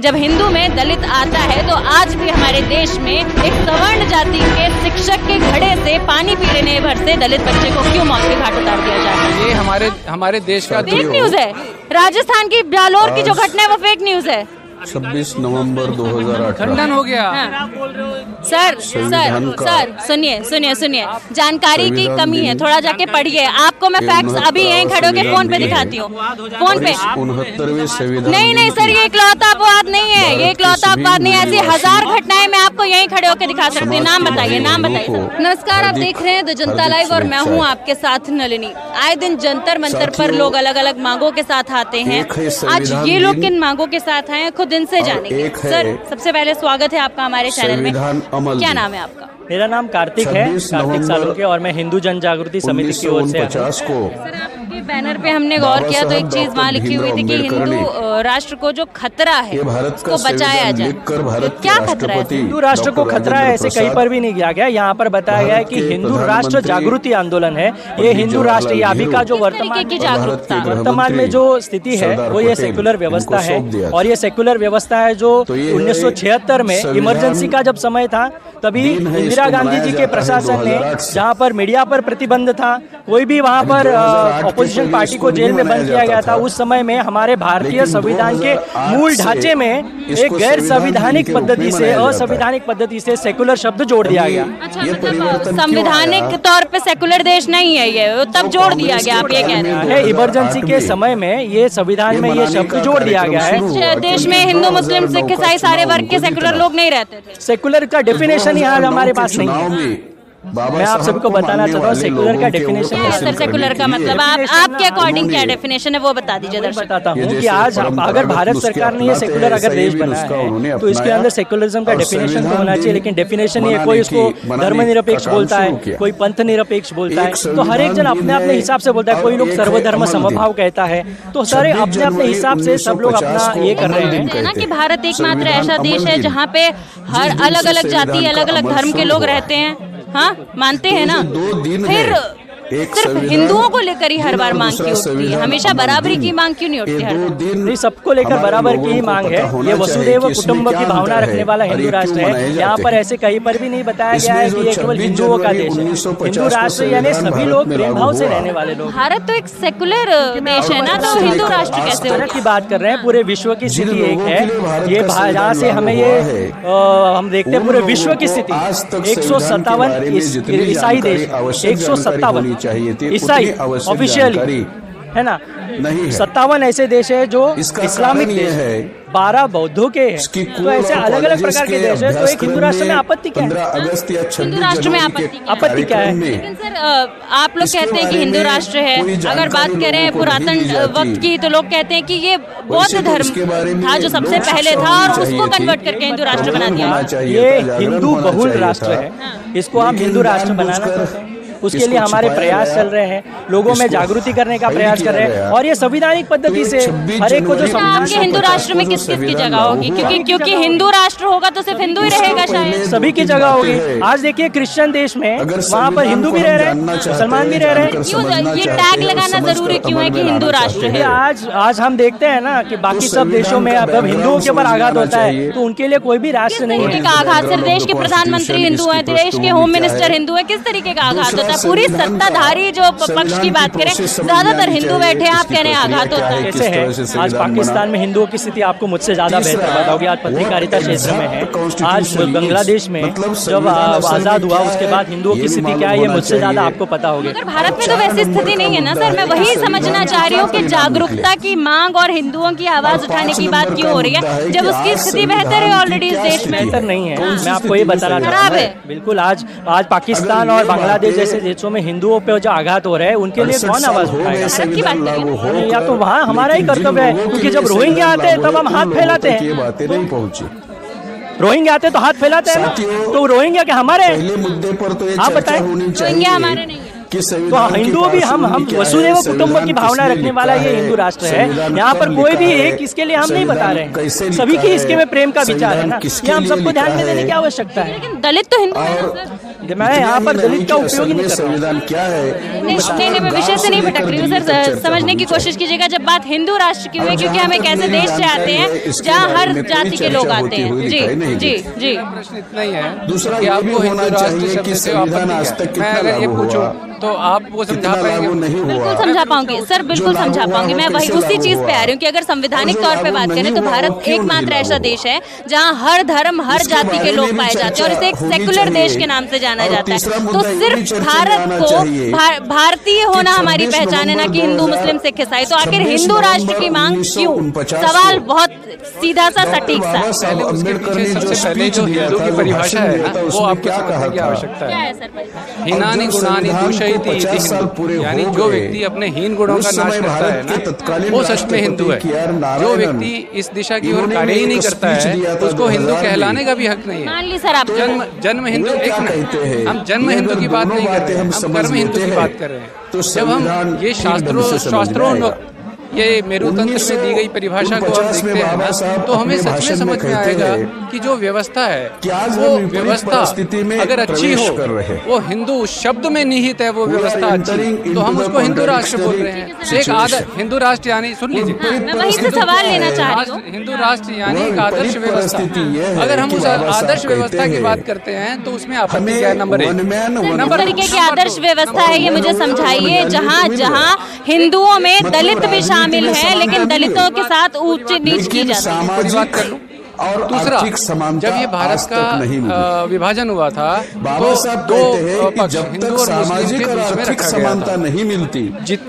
जब हिंदू में दलित आता है तो आज भी हमारे देश में एक सवर्ण जाति के शिक्षक के घड़े से पानी पीने भर से दलित बच्चे को क्यों मौत के घाट उतार दिया जाता है? ये हमारे देश का फेक न्यूज है। राजस्थान की जालोर की जो घटना है वो फेक न्यूज है। 26 नवंबर 2018 खंडन हो गया। सर सुनिए जानकारी की कमी है, थोड़ा जाके पढ़िए। आपको मैं फैक्ट्स अभी यहीं खड़े होके फोन पे दिखाती हूँ, फोन पे। 69वें संविधान नहीं सर, ये इकलौता अपवाद नहीं है, ये इकलौता अपवाद नहीं है। ऐसी हजार घटनाएं मैं आपको यहीं खड़े होके दिखा सकती हूँ। नाम बताइए नमस्कार, आप देख रहे हैं द जनता लाइव और मैं हूँ आपके साथ नलिनी। आए दिन जंतर मंतर पर लोग अलग अलग मांगों के साथ आते हैं। आज ये लोग किन मांगों के साथ आए हैं खुद इनसे जानेंगे। सर सबसे पहले स्वागत है आपका हमारे चैनल में। क्या नाम है आपका? मेरा नाम कार्तिक है, कार्तिक सालुंके, और मैं हिंदू जन जागृति समिति की ओर से। सर आपके बैनर पे हमने गौर किया तो एक चीज वहाँ लिखी हुई थी कि हिंदू राष्ट्र को जो खतरा है उसको बचाया जाए। क्या खतरा है? हिंदू राष्ट्र को खतरा है ऐसे कहीं पर भी नहीं किया गया। यहाँ पर बताया गया है कि हिंदू राष्ट्र जागृति आंदोलन है। ये हिंदू राष्ट्र, ये अभी का जो वर्तमान में जो स्थिति है वो ये सेकुलर व्यवस्था है। और ये सेकुलर व्यवस्था है जो 1976 में इमरजेंसी का जब समय था तभी इंदिरा गांधी जी के प्रशासन ने, जहां पर मीडिया पर प्रतिबंध था, कोई भी वहां पर ऑपोजिशन पार्टी को जेल में बंद किया गया था। उस समय में हमारे भारतीय संविधान के मूल ढांचे में एक गैर संविधानिक पद्धति से, असंवैधानिक पद्धति से सेकुलर शब्द जोड़ दिया गया। अच्छा, मतलब संवैधानिक तौर पे सेकुलर देश नहीं है ये, तब जोड़ दिया गया, आप ये कह रहे हैं? इमरजेंसी के समय में ये संविधान में ये शब्द जोड़ दिया गया है। देश में हिंदू मुस्लिम सिख ईसाई सारे वर्ग के सेकुलर लोग नहीं रहते थे। सेकुलर का डेफिनेशन यहाँ हमारे पास नहीं है। मैं आप सभी को बताना चाहता हूँ सेकुलर का डेफिनेशन है। सर सेकुलर का मतलब आपके अकॉर्डिंग क्या डेफिनेशन है वो बता दीजिए दर्शक। बताता हूँ कि आज अगर भारत सरकार ने ये सेकुलर अगर देश बनाया है तो इसके अंदर सेकुलरिज्म का डेफिनेशन तो होना चाहिए। लेकिन डेफिनेशन ये कोई इसको धर्मनिरपेक्ष बोलता है, कोई पंथ निरपेक्ष बोलता है, तो हर एक जन अपने अपने हिसाब से बोलता है। कोई लोग सर्वधर्म समभाव कहता है, तो सारे अपने अपने हिसाब से सब लोग अपना ये कर रहे हैं ना कि भारत एकमात्र ऐसा देश है जहाँ पे हर अलग अलग जाति अलग अलग धर्म के लोग रहते हैं। हाँ मानते हैं ना? फिर सिर्फ हिंदुओं को लेकर ही हर बार मांग क्यों उठती है? हमेशा बराबरी की मांग क्यों नहीं उठती? हर नहीं, सबको लेकर बराबर की ही मांग है। ये वसुदेव कुटुंब की भावना रखने वाला हिंदू राष्ट्र है। यहाँ पर ऐसे कहीं पर भी नहीं बताया गया है कि ये केवल हिंदुओं का देश है। हिंदू राष्ट्र यानी सभी लोग प्रेम भाव से रहने वाले लोग। भारत तो एक सेकुलर देश है ना, तो हिंदू राष्ट्र कैसे? भारत की बात कर रहे हैं, पूरे विश्व की स्थिति एक है। ये जहाँ से हमें ये हम देखते हैं पूरे विश्व की स्थिति 157 ईसाई देश, 157 ईसाई ऑफिशियली है ना, 57 ऐसे देश है जो इस्लामिक देश है, 12 बौद्धों के हैं। तो ऐसे अलग अलग प्रकार के देश है। तो एक हिंदू राष्ट्र में आपत्ति क्या है? हिंदू राष्ट्र में आपत्ति क्या है? लेकिन सर आप लोग कहते हैं कि हिंदू राष्ट्र है। अगर बात करें पुरातन वक्त की तो लोग कहते हैं कि ये बौद्ध धर्म था जो सबसे पहले था और उसको कन्वर्ट करके हिंदू राष्ट्र बना दिया। ये हिंदू बहुल राष्ट्र है, इसको हम हिंदू राष्ट्र बनाना चाहते हैं। उसके लिए हमारे प्रयास चल रहे हैं, लोगों में जागृति करने का प्रयास कर रहे हैं। और ये संवैधानिक पद्धति से हर एक को जो आपके हिंदू राष्ट्र में किस किस की जगह होगी? क्योंकि हिंदू राष्ट्र होगा तो सिर्फ हिंदू ही रहेगा शायद। सभी की जगह होगी। आज देखिए क्रिश्चियन देश में वहाँ पर हिंदू भी रह रहे हैं, मुसलमान भी रह रहे हैं। ये टैग लगाना जरूरी क्यों है कि हिंदू राष्ट्र है? आज हम देखते हैं ना कि बाकी सब देशों में अब हिंदुओं के ऊपर आघात होता है तो उनके लिए कोई भी राष्ट्र नहीं है। आघात सिर्फ देश के प्रधानमंत्री हिंदू है, देश के होम मिनिस्टर हिंदू है, किस तरीके का आघात होता है? पूरी सत्ताधारी जो पक्ष की बात करें ज्यादातर हिंदू बैठे हैं, आप कह रहे हैं आघात होता है। कैसे है? आज पाकिस्तान में हिंदुओं की स्थिति आपको मुझसे ज्यादा बेहतर बताओगे। आज पत्रकारिता क्षेत्र में है। आज बांग्लादेश में जब आजाद हुआ उसके बाद हिंदुओं की स्थिति क्या है ये मुझसे ज्यादा आपको पता होगी। मगर भारत में तो वैसी स्थिति नहीं है ना सर। मैं वही समझना चाह रही हूँ कि जागरूकता की मांग और हिंदुओं की आवाज उठाने की बात क्यों हो रही है जब उसकी स्थिति बेहतर है ऑलरेडी इस देश में? बेहतर नहीं है, मैं आपको ये बताना खराब है बिल्कुल। आज पाकिस्तान और बांग्लादेश जैसे देशों में हिंदुओं पे जो आघात हो रहे हैं उनके लिए कौन आवाज उठाएगा? या तो वहाँ हमारा ही कर्तव्य है, क्योंकि जब रोहिंग्या आते हैं तब हम हाथ फैलाते हैं। रोहिंग्या आते तो हाथ फैलाते हैं ना, तो रोहिंग्या के हमारे आप बताएं? रोहिंग्या हमारे नहीं है तो हिंदू भी हम वसुदेव कुटुंब की भावना रखने वाला ये हिंदू राष्ट्र है। यहाँ पर कोई भी एक इसके लिए हम नहीं बता रहे हैं, सभी की इसके में प्रेम का विचार है ना, ये हम सबको ध्यान में देने की आवश्यकता है। लेकिन दलित तो हिंदू है। थे। मैं यहाँ पर दलित का उपयोग ही नहीं कर रहा हूँ। संविधान क्या है? नहीं, मैं विषय से नहीं भटक रही हूँ सर, समझने की कोशिश कीजिएगा। जब बात हिंदू राष्ट्र की हुई, क्योंकि हम एक ऐसे देश से आते हैं जहाँ हर जाति के लोग आते हैं। जी प्रश्न इतना ही है दूसरा कि ये आपको भी हिंदू होना राष्ट्र चाहिए शब्द कि से संविधान आज आपत्ति तक है। मैं कितना अगर ये लागू पूछूं हुआ, तो आप वो समझा पाएंगे? बिल्कुल समझा पाऊंगी सर, बिल्कुल समझा पाऊंगी। मैं वही उसी चीज पे आ रही हूँ कि अगर संवैधानिक तौर पे बात करें तो भारत एकमात्र ऐसा देश है जहाँ हर धर्म हर जाति के लोग पाए जाते हैं और इसे एक सेकुलर देश के नाम से जाना जाता है। तो सिर्फ भारत को भारतीय होना हमारी पहचान है, ना कि हिंदू मुस्लिम सिख ईसाई। तो आखिर हिंदू राष्ट्र की मांग क्यों? सवाल बहुत सीधा सा सटीक सा। सबसे पहले जो हिंदू की परिभाषा है ना, वो आपको समझने की आवश्यकता क्या है। है सर? हीनानि गुणानि दूषयति इति हिंदू, यानी जो व्यक्ति अपने हीन गुणों का नाश करता है ना, वो सच में हिंदू है। जो व्यक्ति इस दिशा की ओर कार्य ही नहीं करता है, उसको हिंदू कहलाने का भी हक नहीं है। मान ली सर आप जन्म हिंदू, एक मिनट, हम जन्म हिंदू की बात नहीं कर रहे हैं, हम कर्म हिंदू की बात कर रहे हैं। जब हम ये शास्त्रों ये मेरू तंत्र में दी गई परिभाषा को हम देखते हैं ना, तो हमें सच में समझ में आएगा कि जो व्यवस्था है वो व्यवस्था अगर अच्छी हो, वो हिंदू शब्द में निहित है, वो व्यवस्था अच्छी, तो हम उसको हिंदू राष्ट्र बोल रहे हैं। एक आदर्श हिंदू राष्ट्र यानी, सुन लीजिए, मैं वहीं से सवाल लेना चाह रही हूँ। हिंदू राष्ट्र यानी एक आदर्श व्यवस्था। अगर हम उस आदर्श व्यवस्था की बात करते हैं तो उसमें आपत्ति क्या है? नंबर एक, तरीके की आदर्श व्यवस्था है ये मुझे समझाइए, जहाँ जहाँ हिंदुओं में दलित भी शामिल है लेकिन दलितों के साथ ऊंच नीच की जाती है। कर लूं। और दूसरा, जब ये भारत का विभाजन हुआ था तो दो पक्ष, हिंदू और मुस्लिम के बीच में रखा गया था। नहीं मिलती।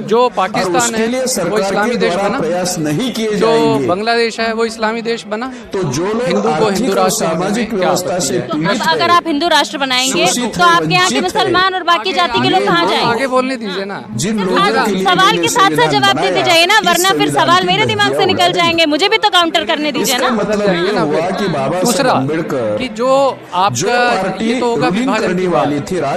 जो पाकिस्तान है वो इस्लामी देश बना, प्रयास नहीं किए जो बांग्लादेश है वो इस्लामी देश बना। तो जो हिंदू को हिंदू राष्ट्र सामाजिक व्यवस्था से अब अगर आप हिंदू राष्ट्र बनाएंगे तो आपके यहाँ के मुसलमान और बाकी जाति के लोग कहाँ जाएंगे? आगे बोलने दीजिए ना, सवाल के साथ साथ जवाब देते जाइए ना, वरना फिर सवाल मेरे दिमाग से निकल जाएंगे। मुझे भी तो काउंटर करने दीजिए ना। दूसरा कि जो आपका ये तो होगा विभाजन की बात।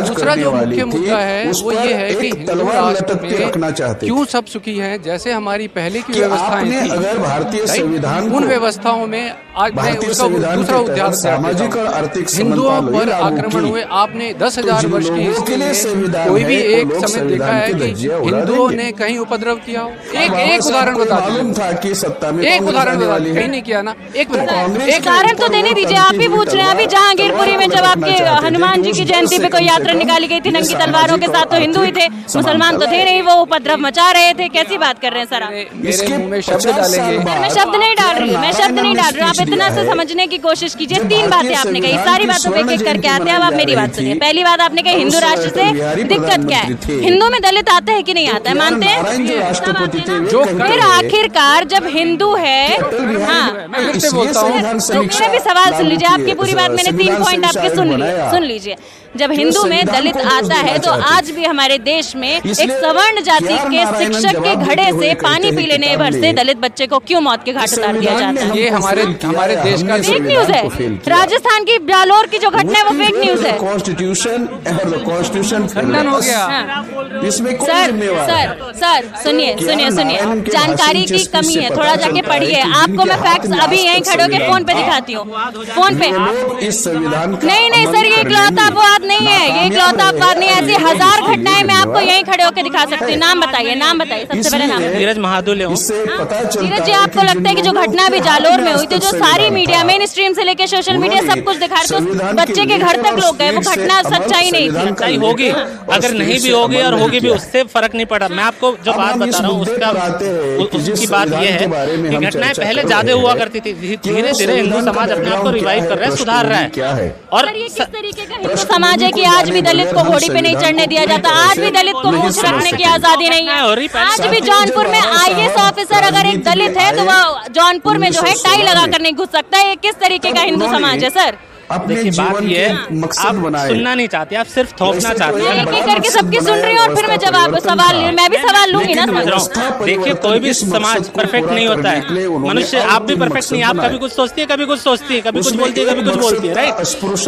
दूसरा जो मुख्य मुद्दा है वो ये है कि हिंदू राष्ट्र में क्यों सब सुखी हैं, जैसे हमारी पहले की व्यवस्थाएं थी। अगर भारतीय संविधान उन व्यवस्थाओं में आज मैं उसका दूसरा उदाहरण सामाजिक और आर्थिक हिंदुओं पर आक्रमण हुए। आपने 10,000 वर्ष की हिस्ट्री में कोई भी एक समय देखा है कि हिंदुओं ने कहीं उपद्रव किया हो? एक उदाहरण बता दीजिए, एक उदाहरण बता दीजिए। कहीं नहीं किया ना। एक उदाहरण तो देने दीजिए, आप ही पूछ रहे हैं। अभी जहांगीरपुरी में जब आपके हनुमान जी की जयंती पे कोई यात्रा निकाली गई थी नंगी तलवारों के साथ, तो हिंदू ही थे, मुसलमान तो थे नहीं, वो उपद्रव मचा रहे थे। कैसी बात कर रहे हैं सर आप? मेरे मुंह में शब्द डालेंगे? मैं शब्द नहीं डाल रही हूँ, मैं शब्द नहीं डाल रही हूँ। आप इतना से समझने की कोशिश कीजिए। 3 बातें आपने कही, सारी बातों पे एक करके आते हैं। अब आप मेरी बात सुनिए। पहली बात आपने कही हिंदू राष्ट्र से दिक्कत क्या है? हिंदू में दलित आता है कि नहीं आता है? मानते हैं? फिर आखिरकार जब हिंदू है, हाँ, मेरा भी सवाल सुन लीजिए। आपकी पूरी बात मैंने 3 पॉइंट आपके सुन लीजिए। जब हिंदू में दलित आता है तो आज भी हमारे देश में एक सवर्ण जाति के शिक्षक के घड़े से पानी पी लेने भर से दलित बच्चे को क्यों मौत के घाट उतार दिया जाता है? ये हमारे देश का फेक न्यूज है। राजस्थान की जालोर की जो घटना है वो फेक न्यूज है। कॉन्स्टिट्यूशन खंडन हो गया। इसमें सर सुनिए, जानकारी की कमी है, थोड़ा जाके पढ़िए। आपको मैं फैक्ट्स अभी यहीं खड़े होकर फोन पे दिखाती हूँ, फोन पे। इस संविधान नहीं सर, ये इकलौता अपवाद नहीं है, ये इकलौता अपवाद नहीं है। ऐसी 1000 घटनाएं मैं आपको यहीं खड़े होकर दिखा सकती हूँ। नाम बताइए, सबसे पहले नाम। नीरज महादुल्य। नीरज जी, आपको लगता है कि जो घटना भी जालोर में हुई थी, जो सारी मीडिया मेन स्ट्रीम से लेकर सोशल मीडिया सब कुछ दिखा रहे थे, बच्चे के घर तक लोग गए, वो घटना सच्चाई नहीं थी? सच्चाई होगी, अगर नहीं भी होगी और होगी भी, उससे फर्क नहीं पड़ा। मैं आपको जो बात बता रहा हूँ उसकी बात यह है कि घटनाएं पहले ज्यादा हुआ करती थी, धीरे धीरे हिंदू समाज अपने आप को रिवाइव कर रहा है, सुधार रहा है। और ये किस तरीके का हिंदू समाज है कि आज भी दलित को घोड़ी पे नहीं चढ़ने दिया जाता, आज भी दलित को मूंछ रखने की आजादी नहीं है। आज भी जौनपुर में IAS ऑफिसर अगर एक दलित है तो वह जौनपुर में जो है टाई लगा कर नहीं घुस सकता है। ये किस तरीके का हिंदू समाज है सर? देखिए, बात ये है, आप सुनना नहीं चाहते, आप सिर्फ थोपना चाहते हैं। एक करके सबकी सुन रही हूँ और फिर मैं जवाब सवाल मैं भी सवाल लूंगी ना। समझ रहा हूँ। देखिए, कोई भी समाज परफेक्ट नहीं होता है। मनुष्य, आप भी परफेक्ट नहीं, आप कभी कुछ सोचती है, कभी कुछ सोचती है, कभी कुछ बोलती है, कभी कुछ बोलती है, राइट?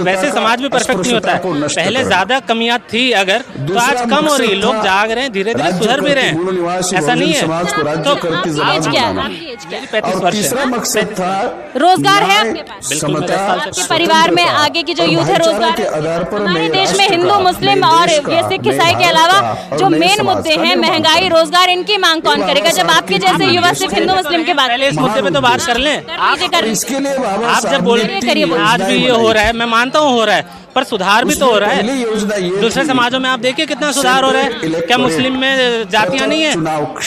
वैसे समाज भी परफेक्ट नहीं होता है। पहले ज्यादा कमियां थी अगर, तो आज कम हो रही है। लोग जाग रहे हैं, धीरे धीरे सुधर भी रहे हैं, ऐसा नहीं है। तो एज क्या है? 35 वर्ष है। रोजगार है आपके पास? बिल्कुल, आपके परिवार में आगे की जो यूथ है रोजगार, हमारे देश में हिंदू मुस्लिम और ये सिख ईसाई के अलावा जो मेन मुद्दे हैं महंगाई रोजगार, इनकी मांग कौन करेगा जब आपके जैसे युवा सिर्फ हिंदू मुस्लिम के बात? पहले इस मुद्दे पे तो बात कर लें। आप जब बोल रहे हैं आज भी ये हो रहा है, मैं मानता हूँ हो रहा है, पर सुधार भी तो हो रहा है। दूसरे समाजों में आप देखिए कितना सुधार हो रहा है। क्या मुस्लिम में जातियां नहीं है?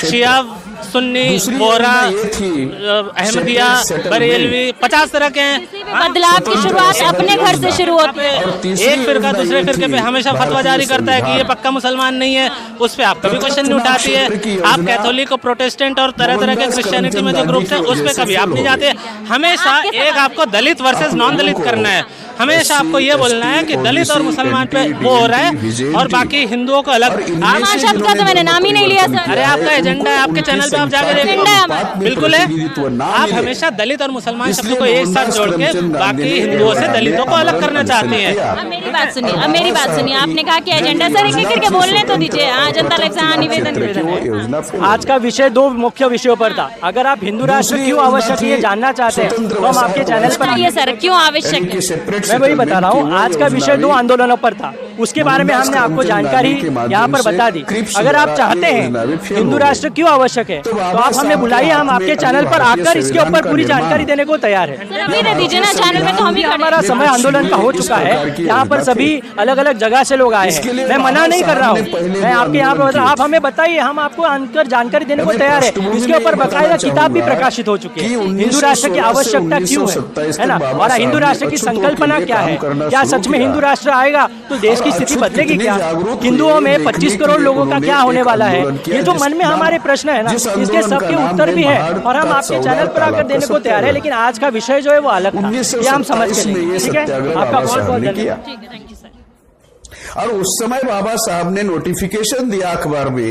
शिया, सुन्नी, बोहरा, अहमदिया, बरेलवी, 50 तरह के हैं। बदलाव की शुरुआत अपने घर से शुरू होती है। एक फिरका दूसरे फिरके पे हमेशा फतवा जारी करता है कि ये पक्का मुसलमान नहीं है, उस पे आप कभी क्वेश्चन नहीं उठाती है। आप कैथोलिक और प्रोटेस्टेंट और तरह तरह के क्रिश्चियनिटी में जो ग्रुप्स हैं उस पे कभी आप नहीं जाते। हमेशा एक आपको दलित वर्सेस नॉन दलित करना है। हमेशा आपको ये बोलना है कि दलित और मुसलमान पे वो हो रहा है और बाकी हिंदुओं को अलग। शब्द का तो मैंने नाम ही नहीं लिया सर। अरे आपका एजेंडा है, आपके चैनल पे आप जाकर देखिए, बिल्कुल है। आप हमेशा दलित और मुसलमान शब्द को एक साथ जोड़ के बाकी हिंदुओं से दलितों को अलग करना चाहते हैं। अब मेरी बात सुनिए, अब मेरी बात सुनिए। आपने कहा कि एजेंडा, सर एक करके बोलने तो दीजिए। जनता लक्ष्य निवेदन। आज का विषय 2 मुख्य विषयों पर था। अगर आप हिंदू राष्ट्र क्यों आवश्यक है ये जानना चाहते हैं तो हम आपके चैनल पर, ये सर क्यों आवश्यक है, मैं वही बता रहा हूँ। आज का विषय 2 आंदोलनों पर था, उसके बारे में हमने आपको जानकारी यहाँ पर बता दी। अगर आप चाहते हैं हिंदू राष्ट्र क्यों आवश्यक है तो आप हमें बुलाइए, हम आपके चैनल पर आकर इसके ऊपर पूरी जानकारी देने को तैयार है। अभी दे दीजिए ना चैनल में, तो हम हमारा समय आंदोलन का हो चुका है। यहाँ पर सभी अलग अलग जगह से लोग आए हैं, मैं मना नहीं कर रहा हूँ। मैं आपके यहाँ पर, आप हमें बताइए, हम आपको आकर जानकारी देने को तैयार है। इसके ऊपर बाकायदा किताब भी प्रकाशित हो चुकी है, हिंदू राष्ट्र की आवश्यकता क्यों है ना, और हिंदू राष्ट्र की संकल्पना क्या है। क्या सच में हिंदू राष्ट्र आएगा तो देश की स्थिति बदलेगी क्या? हिंदुओं में 25 करोड़ लोगों का क्या होने वाला है? ये जो मन में हमारे प्रश्न है ना, इसके सबके उत्तर भी है और हम आपके चैनल पर आकर देने को तैयार है। लेकिन आज का विषय जो है वो अलग था, ये हम समझ के लिए। ठीक है, आपका बहुत बहुत धन्यवाद। और उस समय बाबा साहब ने नोटिफिकेशन दिया अखबार में